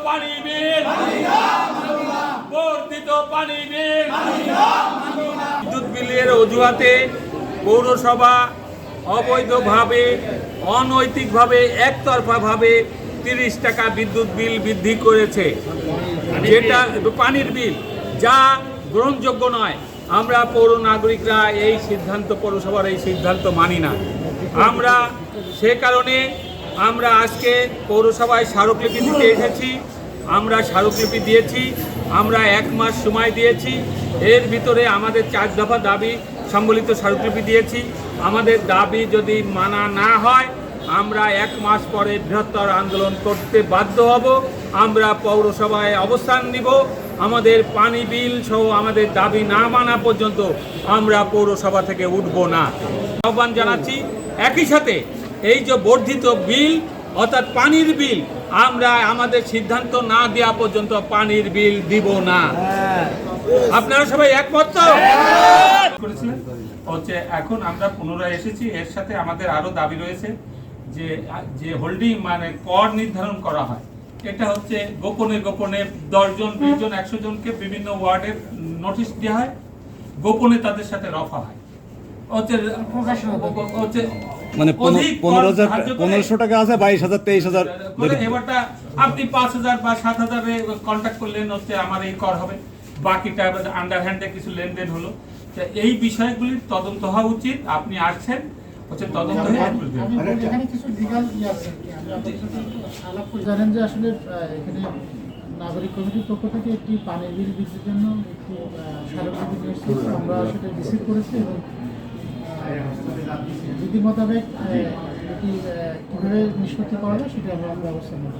পানি বিল, বর্ধিত পানি বিল। বিদ্যুৎ বিলের অজুহাতে পৌরসভা অবৈধভাবে, অনৈতিকভাবে, একতরফাভাবে 30 টাকা বিদ্যুৎ বিল বৃদ্ধি করেছে, যেটা পানির বিল, যা গ্রহণযোগ্য নয়। আমরা পৌর নাগরিকরা এই সিদ্ধান্ত, পৌরসভার এই সিদ্ধান্ত মানি না। আমরা সে কারণে আমরা আজকে পৌরসভায় স্মারকলিপি দিতে এসেছি। আমরা স্মারকলিপি দিয়েছি, আমরা 1 মাস সময় দিয়েছি। এর ভিতরে আমাদের 4 দফা দাবি সম্বলিত স্মারকলিপি দিয়েছি। আমাদের দাবি যদি মানা না হয়, আমরা 1 মাস পরে বৃহত্তর আন্দোলন করতে বাধ্য হব। আমরা পৌরসভায় অবস্থান নিব। আমাদের পানি বিল সহ আমাদের দাবি না মানা পর্যন্ত আমরা পৌরসভা থেকে উঠব না আহ্বান জানাচ্ছি। একই সাথে এই যে বর্ধিত বিল অর্থাৎ পানির বিল, আমরা আমাদের সিদ্ধান্ত না দেওয়া পর্যন্ত পানির বিল দিব না। আপনারা সবাই একমত তো? করেছিলেন হচ্ছে এখন আমরা পুনরায় এসেছি। এর সাথে আমাদের আরো দাবি রয়েছে যে হোল্ডিং মানে কর নির্ধারণ করা হয়, এটা হচ্ছে গোপনে গোপনে 10 জন 20 জন 100 জনকে বিভিন্ন ওয়ার্ডের নোটিশ দেওয়া হয়, গোপনে তাদের সাথে রফা হয়। মানে 1500 টাকা আছে, 22,000 23,000। এবারটা আপনি 5,000 বা 7,000 কন্ট্যাক্ট করলেন, হচ্ছে আমার এই কর হবে, বাকিটা আন্ডারহ্যান্ডে কিছু লেনদেন হলো। এই বিষয়গুলির তদন্ত হওয়া উচিত। আপনি আসছেন হচ্ছে তদন্ত হয়ে এখানে কিছু লিগ্যাল আছে। আলাপ করে জানেন যে আসলে এখানে নাগরিক কমিটির পক্ষ থেকে একটি পানির বিল বৃদ্ধির জন্য একটি স্মারকলিপি নিয়ে এসেছি। আমরা সেটা রিসিভ করেছি এবং বিধি মোতাবেক এটি কীভাবে নিষ্পত্তি করা যায় সেটা আমরা ব্যবস্থা নেব।